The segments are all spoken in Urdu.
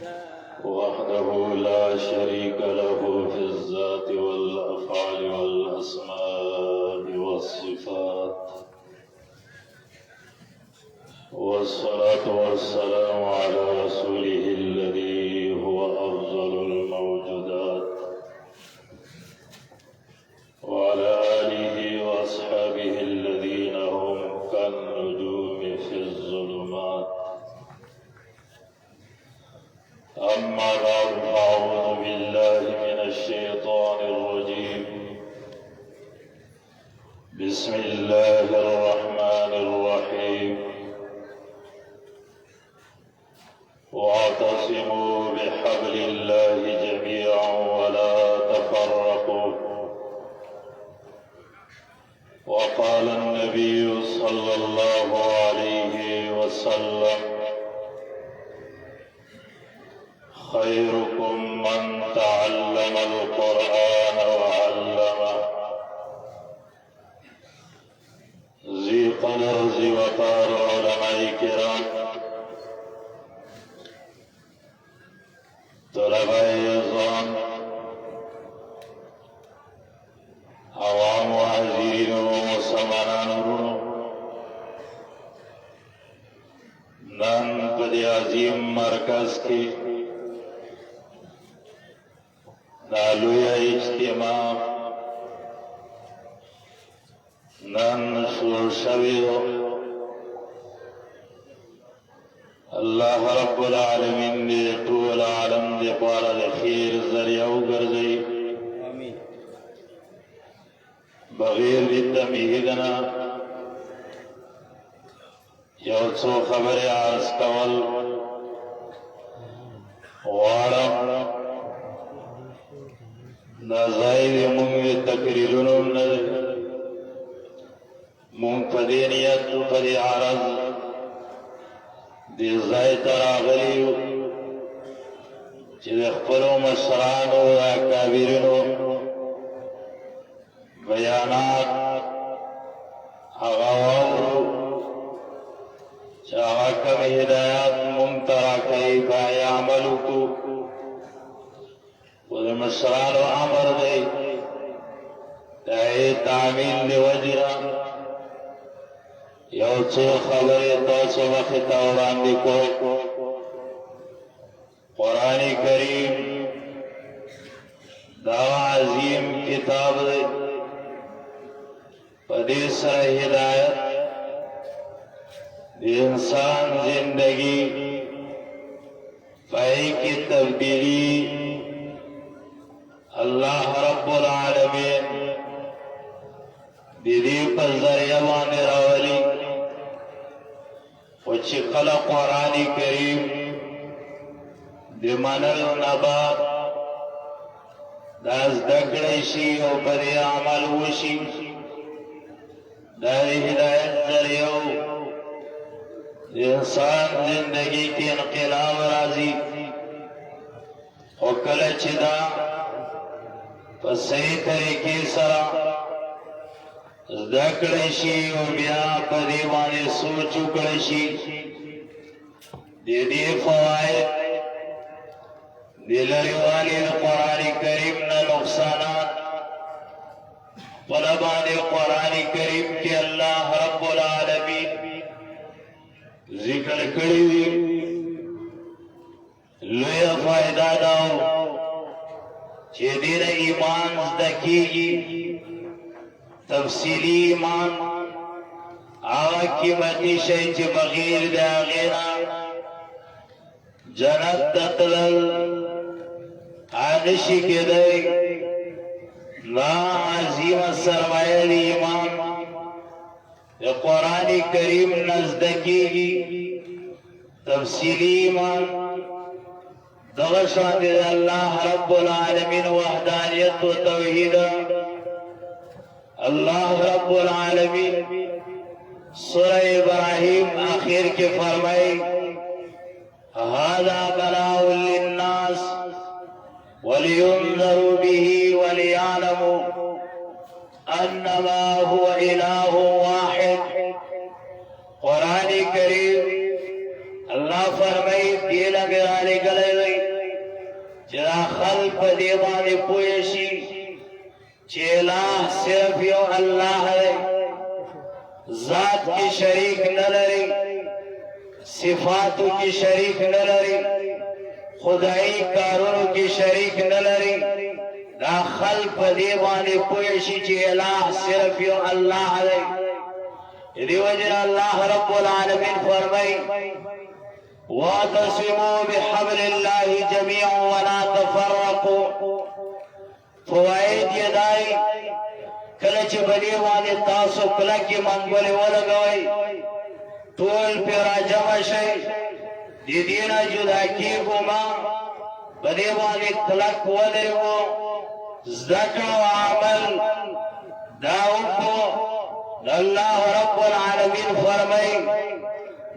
وحده لا شريك له في الذات والأفعال والأسماء والصفات، والصلاة والسلام على رسوله الذي هو أفضل الموجودات، وعلى آله وأصحابه الذين هم كالنجوم في الظلمات. أما بعد، فأعوذ بالله من الشيطان الرجيم. بسم الله الرحمن الرحيم. واعتصموا بحبل الله جميعا ولا تفرقوا. وقال النبي صلى الله عليه وسلم: خيركم من تعلم القرآن وعلمه. ذي قدر ذي وقار علماء کرام، طلباء اعظام، عوام و حاضرین و مسلمانان ورونو، نن پدی عظیم مرکز کی نالوی اجتماع نن شروع شویو. اللہ رب العالمین دے طول عالم دے پارا دے خیر ذریعہ گرزئی بغیر دی تمہیدنا یو څو خبر عرض کول غواړم. دا ځای د مونږ تقریرونو نه دی، مونږ په دې نیت په دې عرض دې ځای ته راغلي یو چې د خپلو مشرانو او اکابرینو بیانات هغه واورو چې هغه کوم هدایات مونږ ته راکوي باید عمل وکړو. و د مشرانو امر دی دای تعمیل دی وجره یو څو خبرې تاسو مخې ته وړاندې کوم. قرآن کریم دا عظیم کتاب دی، په دې سره هدایت د انسان زندگی پای کی تبدیلی اللہ رب العالمین دیدی پر ذریعہ باندې راولی. و چې کله قرآن کریم د منلو نه بعد دا زده کړی شي او په دې عمل وشي، دا د هدایت ذریعہ د انسان زندگی کې انقلاب راځي. او کله چې دا په صحیح طریقې سره زده کړی شي او بیا په دې باندې سوچ وکړی شي، د دې فواید د لرېوالي د قرآن کریم نه نقصانات خپله باندې قرآن کریم کې الله رب العالمین ذکر کړی وي. لویه فایده دا چې دې ایمان زده کېږي، تفصیلي ایمان هغه قیمتي شی چې بغیر د هغې نه جنت ته تلل نشي کېدی. دا عظیمه سرمایه د ایمان د قرآن کریم نه زده کېږي. تفصیلي ایمان دغه شان د الله رب العالمین وحدانیت و توحید. اللہ رب العالمین سورہ ابراہیم آخر کے فرمائے: هذا بلاء للناس ولينذروا به وليعلموا انما هو اله واحد. قرآن کریم اللہ فرمائی دے لگے گلے گئی چرا خلق په دې باندې پوه شي چې الہ صرف یو الله دی ذات کې شریک نه لري صفاتو کې شریک نه لري خدای کارونو کې شریک نه لري دا خلق په دې باندې پوه شي چې الہ صرف یو الله دی دې وجه الله رب العالمین فرمایي واعتصموا بحبل الله جميعا ولا تفرقوا فوائد یدای کله چې بلی باندې تاسو کله کې منګولې ولګوي ټول پر راجم شي دې دینه جدا کیږو ما بلی باندې کله ولرو ذکر او عمل داوکو الله رب العالمین فرمایي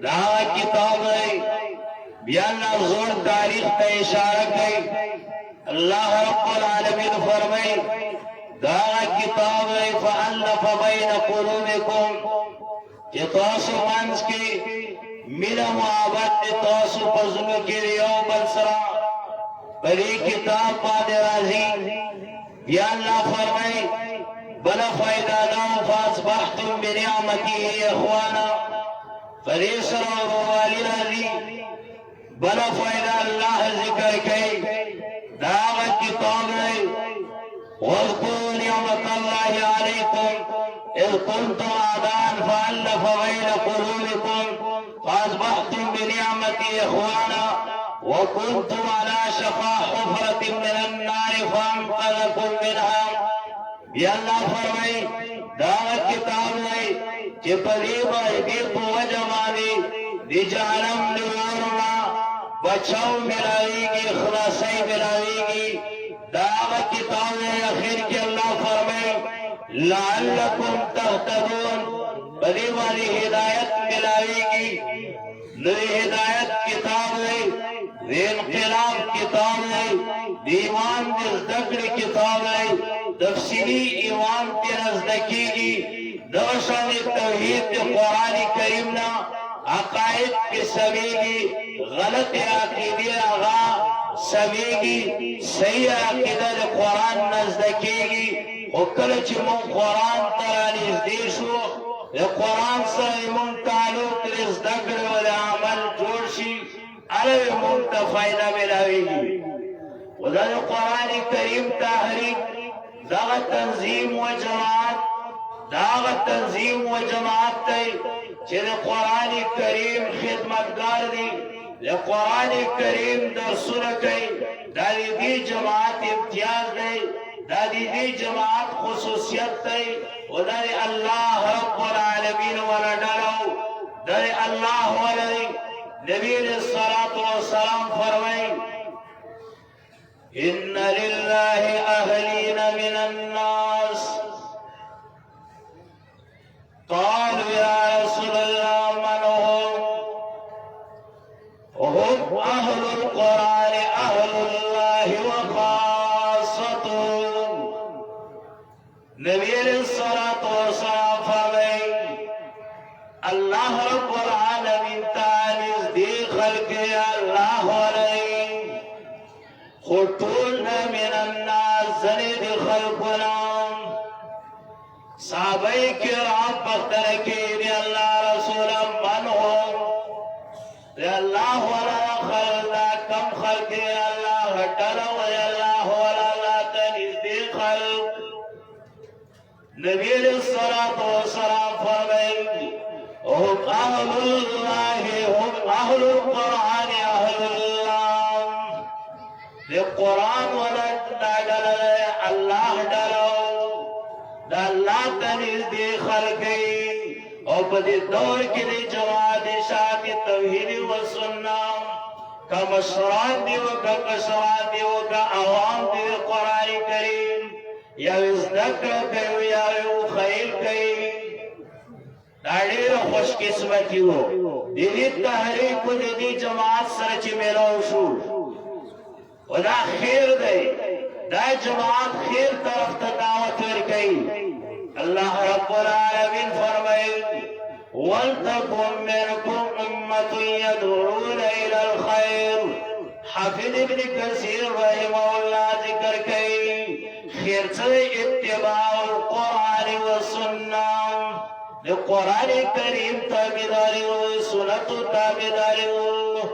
دا کتاب دی بیا الله زور تاریخ ته اشاره کوي الله رب العالمین فرمایي دا کتاب دی فألف بین قلوبکم چې تاسو منځ کې مینه محبت تاسو په زړه کې یو بل سره په دې کتاب باندې راځي بیا الله فرمایي بلا فائدہ نو فاصبحتم بنعمته اخوانا فریسر و روالی راضی بلا فائدہ اللہ ذکر کئی دعوت کتاب رہی وَاذْكُرُوا نِعْمَةَ اللَّهِ عَلَيْكُمْ إِذْ كُنْتُمْ أَعْدَاءً فَأَلَّفَ بَيْنَ قُلُوبِكُمْ فَأَصْبَحْتُمْ بِنِعْمَتِهِ إِخْوَانًا وَكُنْتُمْ عَلَى شَفَا حُفْرَةٍ مِّنَ النَّارِ فَأَنقَذَكُم مِّنْهَا بیا اللہ فرمائی دعوت کتاب نہیں کہ پریبا دی پوجہ مانی دی جہنم نورنا بچاؤ ملاوی گی خلاصائی ملاوی گی دعوت کتاب نہیں اخیر کی اللہ فرمائی لعلکم تہتدون پریبا دی ہدایت ملاوی گی نوی ہدایت کتاب نہیں دی انقلاب کتاب نہیں دی ایمان دی ذکر کتاب نہیں تفصیلی ایمان پی نزدکیگی دوشان توحید قرآن کریم نا عقائد کی سمیگی غلط عقیدی آغا سمیگی صحیح عقیدہ قرآن نزدکیگی وکلچ من قرآن ترانیز دیشو قرآن سر من تعلق رزدکر والعمل جوڑشی عرب من تفائدہ ملاویگی وذا قرآن کریم تحریک داغ تنظیم و جماعت تی چه قرآن کریم خدمتگار دی قرآن کریم درسونه کوي دا دی جماعت امتیاز دی دا دی جماعت خصوصیت دی و دا الله رب العالمین ولا ډلو دا الله ولدی نبی علیہ الصلوۃ والسلام فرمایي إن لله أهلين من الناس قالوا يا رسول الله من هم أهل القرآن أهل الله وخاصته نبي الصلاة والسلام فرمائے الله رب العالمين تعالى دي خلق الله عليه خطولنا من الناس زنید خلقنا صحابہ کرام بختر کی دی اللہ رسول من ہو دی اللہ والا خلقنا کم خلق دی اللہ ڈلا وی اللہ والا لا تنزدی خلق نبی علیہ السلام فرمائیں هم اہل اللہ هم اہل القرآن اہل اللہ دی قرآن والا ڈاگل اللہ ڈلو دا اللہ تنیز دی خلقی او پا دی دور کی دی جواد شاہ توحید و سننا کا مشران دیو کا کشران دیو کا عوام دیو قرآن کریم یا ازدکر کیو یا خیل کئی داڑیر خوش قسمتی ہو دی تحریک و دی جماعت سرچ میلو شو ودا خیر دے دا جماعت خیر طرف تدعوت ورکی اللہ رب العالمین فرمائے وَلْتَكُمْ مِنْكُمْ أُمَّةٌ يَدْعُونَ إِلَى الْخَيْرِ حافظ ابن کثیر رحمه الله ذکر کئی خیرچ اتباع القرآن و سنة قرآن کریم تابداری و سنت تابداری و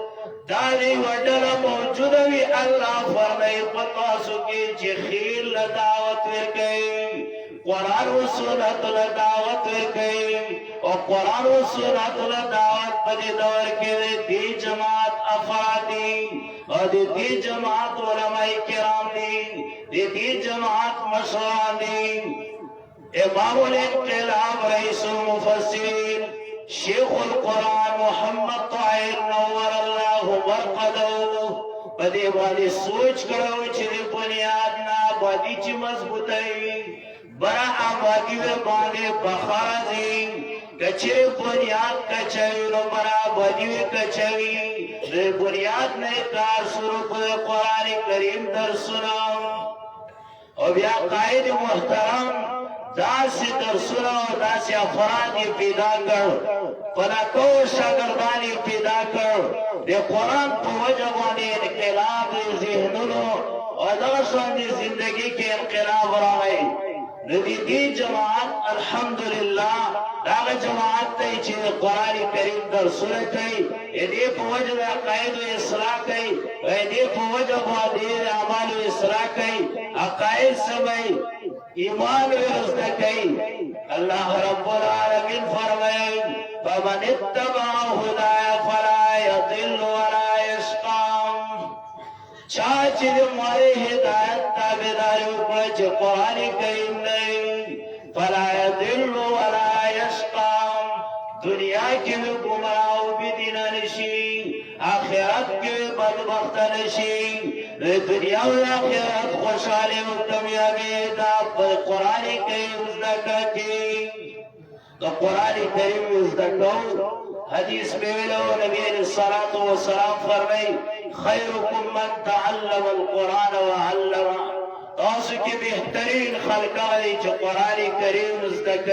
داری وڈل موجود وی اللہ فرمائی پتواسو کی چی خیل لدعوت ورکئی قرآن و سنت لدعوت ورکئی اور قرآن و سنت لدعوت پدی دور کے دی جماعت افرادی اور دی جماعت علماء کرام دی دی جماعت مشران دی امام الانقلاب رئیس المفسرین شیخ القرآن محمد طاہر نور اللہ مرقدو پدی والی سوچ کرو چی بنیاد نا بادی چی مضبوطی برا آبادی و باندے بخارزی کچھے بنیاد کچھوی رو برا آبادی و کچھوی بنیاد نے کار شروع کو قرآن کریم در سناؤ اور بیا قائد محترم داسی در سناؤ داسی افرادی پیدا کر پنکو شاگردانی پیدا کر دے قرآن پو وجبانی انقلاب ذہنونو اور درسوانی زندگی کے انقلاب رہے ندی دی جماعت الحمدللہ داغ جماعت تی چیز قرآن کریم در سنة کئی ایدی پو وجب عقائد و اصلاح کئی ایدی پو وجب وادیر عمال و اصلاح کئی عقائد سمئی ایمان و رزد کئی اللہ رب العالمین فرمائے فمن اتبع ہدایا فلا یضل ولا یشقام چاچی دی مارے ہدایت تابداری اکڑچ قرآن کریم نہیں فلا یضل ولا یشقام دنیا کی بھی گمراہ بھی دینا نشی آخرت کی بھی بدبخت نشی دنیا و آخرت خوشحالی و کامیابی دا قرآن کریم ذکر کی تو قرآن کریم ذکر حدیث میں ملو نبی علیہ الصلاة والسلام فرمائی خیرکم من تعلم القرآن وعلم تاسو کی بہترین خلقہ دی چھ قرآن کریم ذکر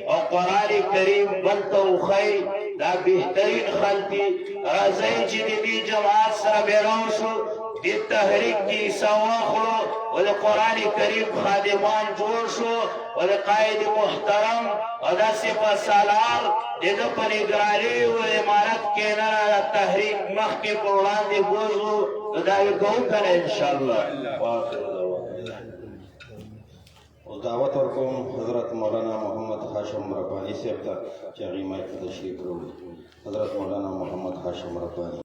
اور قرآن کریم بلتو خی دا بہترین خلقی رضی چی دی جماعت سر بیرون شو دی تحریک کی سواخلو و دی قرآن کریم خادمان جوڑ شو و دی قائد محترم و دا سپا سالار دی دا پنگرانی و امارت کے نرا تحریک مخ کے قرآن دی بوزو دا گون کن انشاءاللہ واقع دعوت ورکوم حضرت مولانا محمد هاشم ربانی صاحب ته چې هغې مایک ته تشریف راوړي. حضرت مولانا محمد هاشم ربانی